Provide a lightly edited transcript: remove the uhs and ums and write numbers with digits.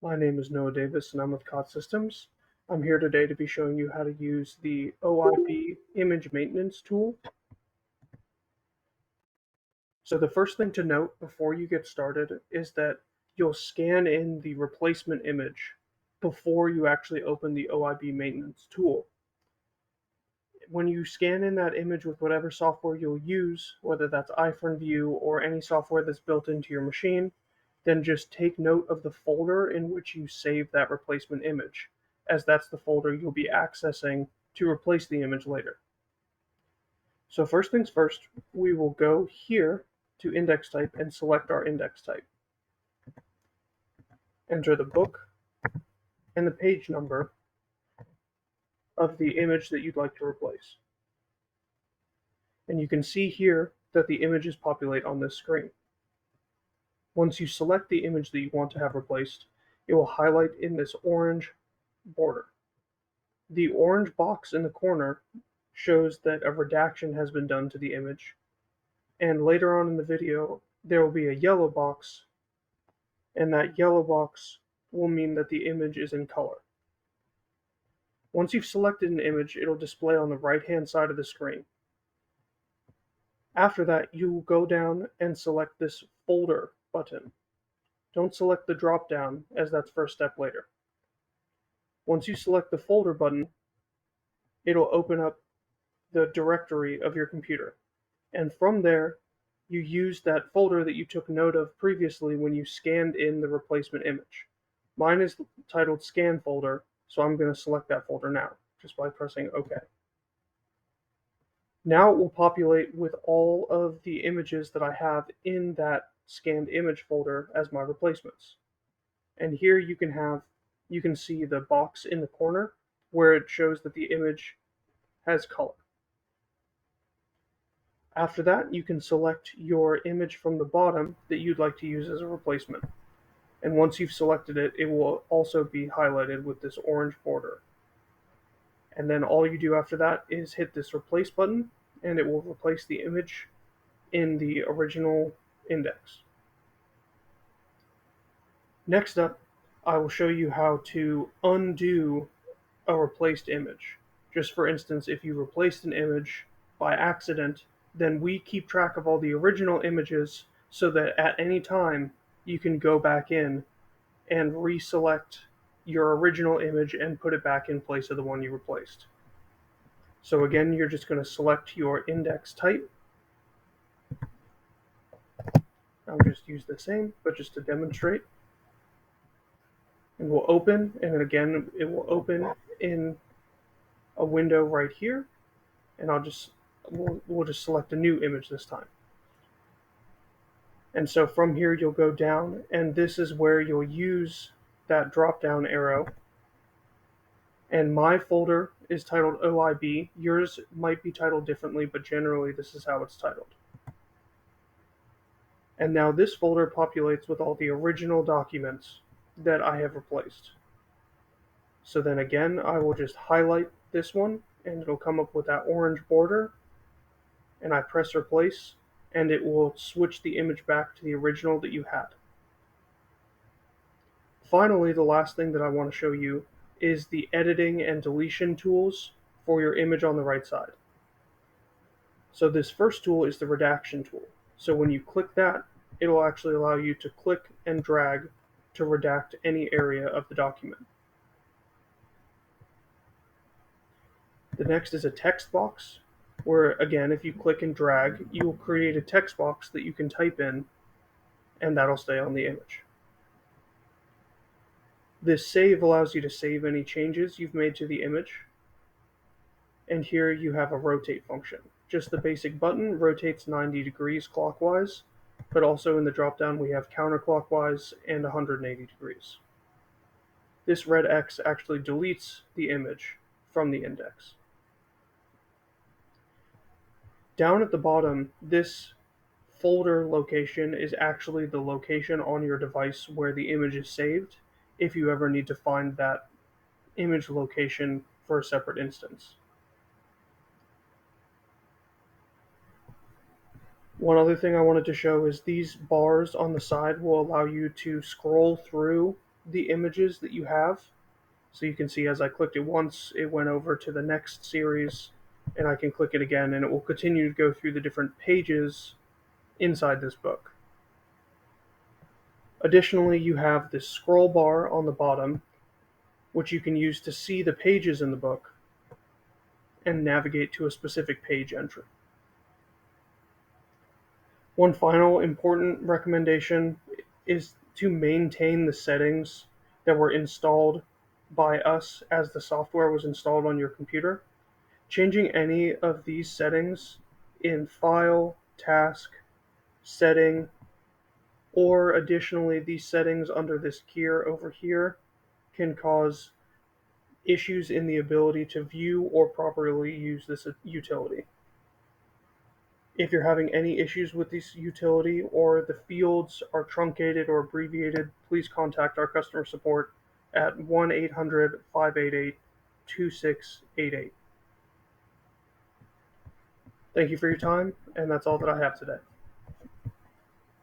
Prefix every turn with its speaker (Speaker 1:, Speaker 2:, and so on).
Speaker 1: My name is Noah Davis and I'm with COD Systems. I'm here today to be showing you how to use the OIB image maintenance tool. So the first thing to note before you get started is that you'll scan in the replacement image before you actually open the OIB maintenance tool. When you scan in that image with whatever software you'll use, whether that's iFront or any software that's built into your machine, then just take note of the folder in which you save that replacement image, as that's the folder you'll be accessing to replace the image later. So first things first, we will go here to index type and select our index type. Enter the book and the page number of the image that you'd like to replace. And you can see here that the images populate on this screen. Once you select the image that you want to have replaced, it will highlight in this orange border. The orange box in the corner shows that a redaction has been done to the image, and later on in the video there will be a yellow box, and that yellow box will mean that the image is in color. Once you've selected an image, it'll display on the right hand side of the screen. After that, you will go down and select this folder button. Don't select the drop down, as that's first step later. Once you select the folder button, it'll open up the directory of your computer. And from there, you use that folder that you took note of previously when you scanned in the replacement image. Mine is titled Scan Folder, so I'm going to select that folder now, just by pressing OK. Now it will populate with all of the images that I have in that scanned image folder as my replacements. And here you can see the box in the corner where it shows that the image has color. After that, you can select your image from the bottom that you'd like to use as a replacement. And once you've selected it, it will also be highlighted with this orange border. And then all you do after that is hit this replace button, and it will replace the image in the original index. Next up, I will show you how to undo a replaced image. Just for instance, if you replaced an image by accident, then we keep track of all the original images so that at any time you can go back in and reselect your original image and put it back in place of the one you replaced. So again, you're just going to select your index type. I'll just use the same, but just to demonstrate. And we'll open, and again, it will open in a window right here, and we'll just select a new image this time. And so from here you'll go down, and this is where you'll use that drop down arrow. And my folder is titled OIB. Yours might be titled differently, but generally this is how it's titled. And now this folder populates with all the original documents that I have replaced. So then again, I will just highlight this one, and it'll come up with that orange border, and I press replace, and it will switch the image back to the original that you had. Finally, the last thing that I want to show you is the editing and deletion tools for your image on the right side. So this first tool is the redaction tool. So when you click that, it'll actually allow you to click and drag to redact any area of the document. The next is a text box, where again, if you click and drag, you will create a text box that you can type in, and that'll stay on the image. This save allows you to save any changes you've made to the image. And here you have a rotate function. Just the basic button rotates 90 degrees clockwise, but also in the dropdown we have counterclockwise and 180 degrees. This red X actually deletes the image from the index. Down at the bottom, this folder location is actually the location on your device where the image is saved, if you ever need to find that image location for a separate instance. One other thing I wanted to show is these bars on the side will allow you to scroll through the images that you have. So you can see as I clicked it once, it went over to the next series, and I can click it again, and it will continue to go through the different pages inside this book. Additionally, you have this scroll bar on the bottom, which you can use to see the pages in the book and navigate to a specific page entry. One final important recommendation is to maintain the settings that were installed by us as the software was installed on your computer. Changing any of these settings in File, Task, Setting, or additionally these settings under this gear over here can cause issues in the ability to view or properly use this utility. If you're having any issues with this utility or the fields are truncated or abbreviated, please contact our customer support at 1-800-588-2688. Thank you for your time, and that's all that I have today.